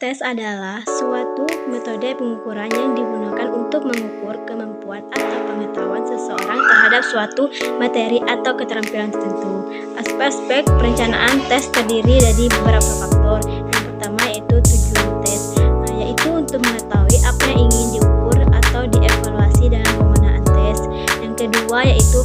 Tes adalah suatu metode pengukuran yang digunakan untuk mengukur kemampuan atau pengetahuan seseorang terhadap suatu materi atau keterampilan tertentu. Aspek-aspek perencanaan tes terdiri dari beberapa faktor. Yang pertama yaitu tujuan tes, yaitu untuk mengetahui apa yang ingin diukur atau dievaluasi dalam penggunaan tes. Yang kedua yaitu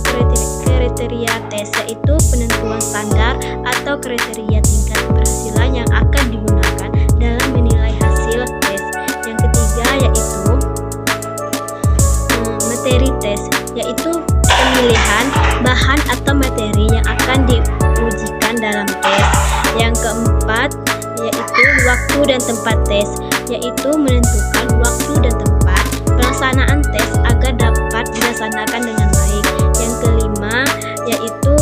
kriteria tes, yaitu penentuan standar atau kriteria tingkat keberhasilan yang akan digunakan dalam menilai hasil tes. Yang ketiga yaitu materi tes, yaitu pemilihan bahan atau materi yang akan diujikan dalam tes. Yang keempat yaitu waktu dan tempat tes, yaitu menentukan waktu dan tempat pelaksanaan tes agar dapat dilaksanakan dengan baik. Yang kelima yaitu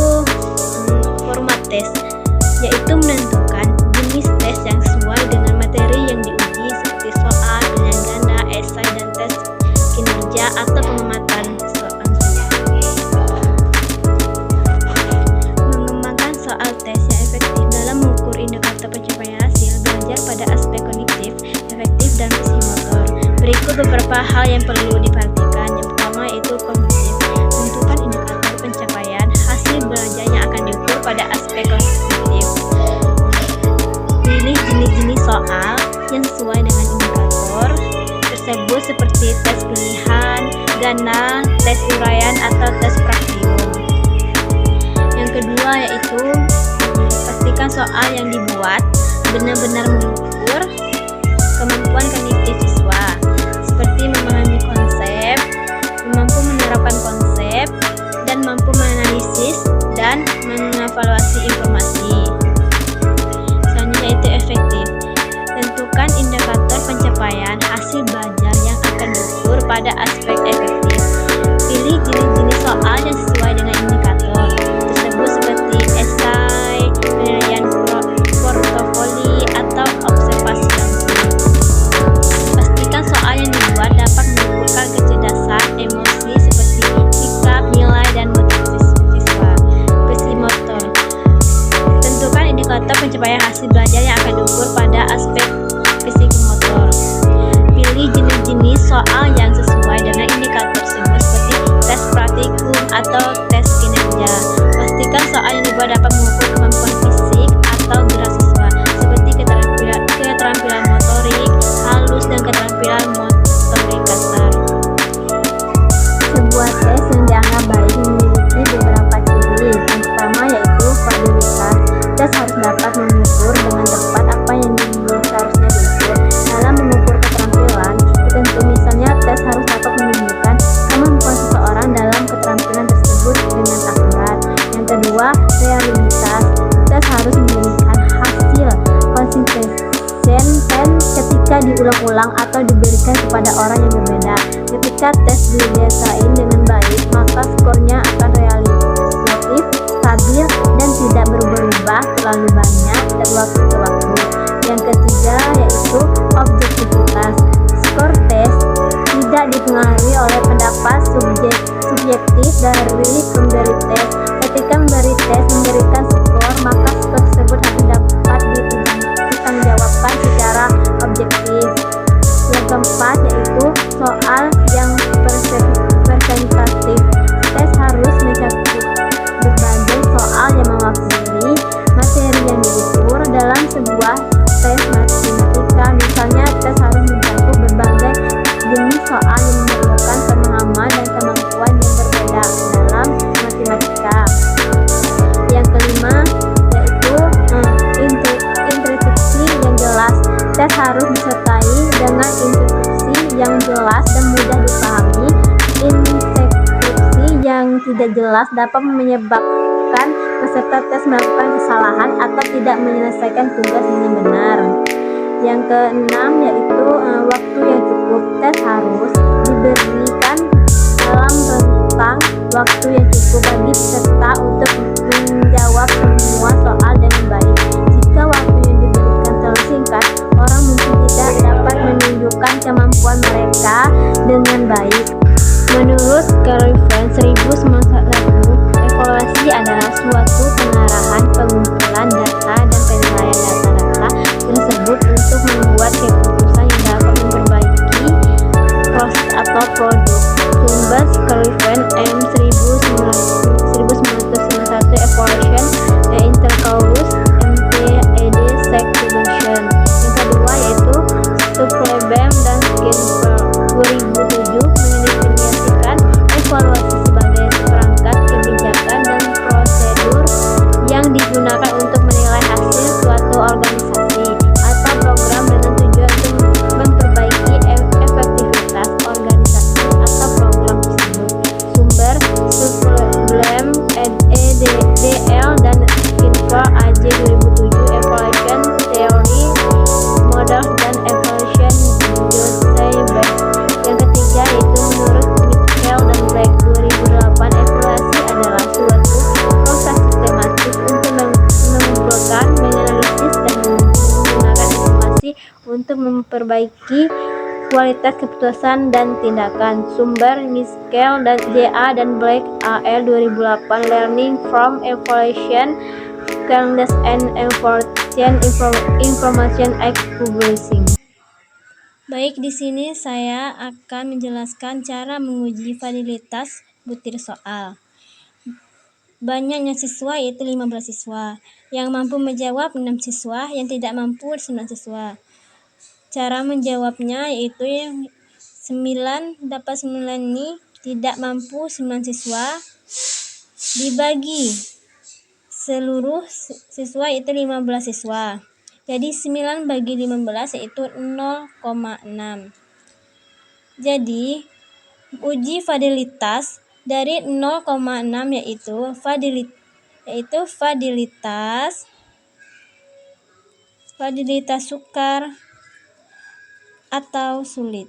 format tes, yaitu menentukan jenis tes yang sesuai dengan materi yang diuji seperti soal, pilihan ganda, esai, dan tes kinerja atau pengamatan soal. Mengembangkan soal tes yang efektif dalam mengukur indikator pencapaian hasil belajar pada aspek kognitif, efektif, dan psikomotor. Berikut beberapa hal yang perlu diperhatikan. Yang pertama yaitu kognitif. Tentukan indikator pencapaian hasil belajar yang akan diukur pada aspek kognitif. Pilih jenis-jenis soal yang sesuai dengan indikator tersebut seperti tes pilihan ganda, tes uraian, atau tes praktikum. Yang kedua yaitu pastikan soal yang dibuat benar-benar mengukur kemampuan kognitif siswa, seperti memahami konsep, mampu menerapkan konsep, dan mampu menganalisis dan mengevaluasi informasi. Selanjutnya yaitu efektif. Tentukan indikator pencapaian hasil belajar yang akan diukur pada aspek efektif. Pilih jenis-jenis soal yang sesuai dengan indikator tersebut seperti esai, penilaian portofoli, atau observasi langsung. Pastikan soal yang dibuat dapat mengukurkan kecerdasan emosi seperti sikap, nilai, dan motivasi siswa. Psikomotor. Tentukan indikator pencapaian hasil belajar yang akan diukur pada aspek psikomotor. Pilih jenis-jenis soal yang sesuai dengan indikator tersebut seperti tes praktikum atau tes kinerja. Pastikan soal yang dibuat dapat mengukur kemampuan fisik atau gerak siswa seperti keterampilan motorik halus dan keterampilan motorik kasar. Sebuah tes yang dianggap baik memiliki beberapa ciri. Yang pertama yaitu validitas. Tes harus dapat mengukur dengan tepat apa yang seharusnya diukur. Dalam mengukur keterampilan tertentu, misalnya tes harus dapat menunjukkan kemampuan seseorang dalam keterampilan tersebut dengan akurat. Yang kedua, realitas. Tes harus memberikan hasil konsisten ketika diulang-ulang atau diberikan kepada orang yang berbeda. Ketika tes didesain dengan baik, maka skornya akan relatif stabil dan tidak berubah-ubah terlalu banyak dari waktu ke waktu. Yang ketiga yaitu objektivitas. Skor tes tidak dipengaruhi oleh pendapat subjektif dari pemberi tes. Ketika memberi tes memberikan skor, maka skor tersebut harus dapat dipertanggungjawabkan secara objektif. Yang keempat yaitu soal yang presentatif. Tes harus mencakup berbagai soal yang mewakili materi yang diukur dalam sebuah tes matematika. Misalnya tes harus mencakup berbagai jenis soal yang memerlukan pemahaman dan kemampuan yang berbeda dalam matematika. Yang kelima yaitu instruksi yang jelas. Tes harus disertai dengan instruksi yang jelas dan mudah dipahami. Instruksi yang tidak jelas dapat menyebabkan peserta tes melakukan kesalahan atau tidak menyelesaikan tugas dengan benar. Yang keenam yaitu waktu yang cukup. Tes harus diberikan dalam rentang waktu yang cukup bagi peserta untuk menjawab semua soal dengan baik. Jika waktu yang diberikan terlalu singkat, orang mungkin tidak dapat menunjukkan kemampuan mereka dengan baik. Menurut Carlson 1990, evaluasi adalah suatu pengarahan, pengumpulan data, dan penilaian data-data tersebut untuk membuat untuk memperbaiki kualitas keputusan dan tindakan. Sumber Miskell dan JA dan Black AL 2008 Learning from Evaluation Calendars and Information Act Publishing. Baik, di sini saya akan menjelaskan cara menguji validitas butir soal. Banyaknya siswa yaitu 15 siswa, yang mampu menjawab 6 siswa, yang tidak mampu 9 siswa. Cara menjawabnya yaitu 9 dapat 9 ini tidak mampu 9 siswa dibagi seluruh siswa yaitu 15 siswa. Jadi 9 bagi 15 yaitu 0,6. Jadi uji validitas dari 0,6 yaitu validitas sukar atau sulit.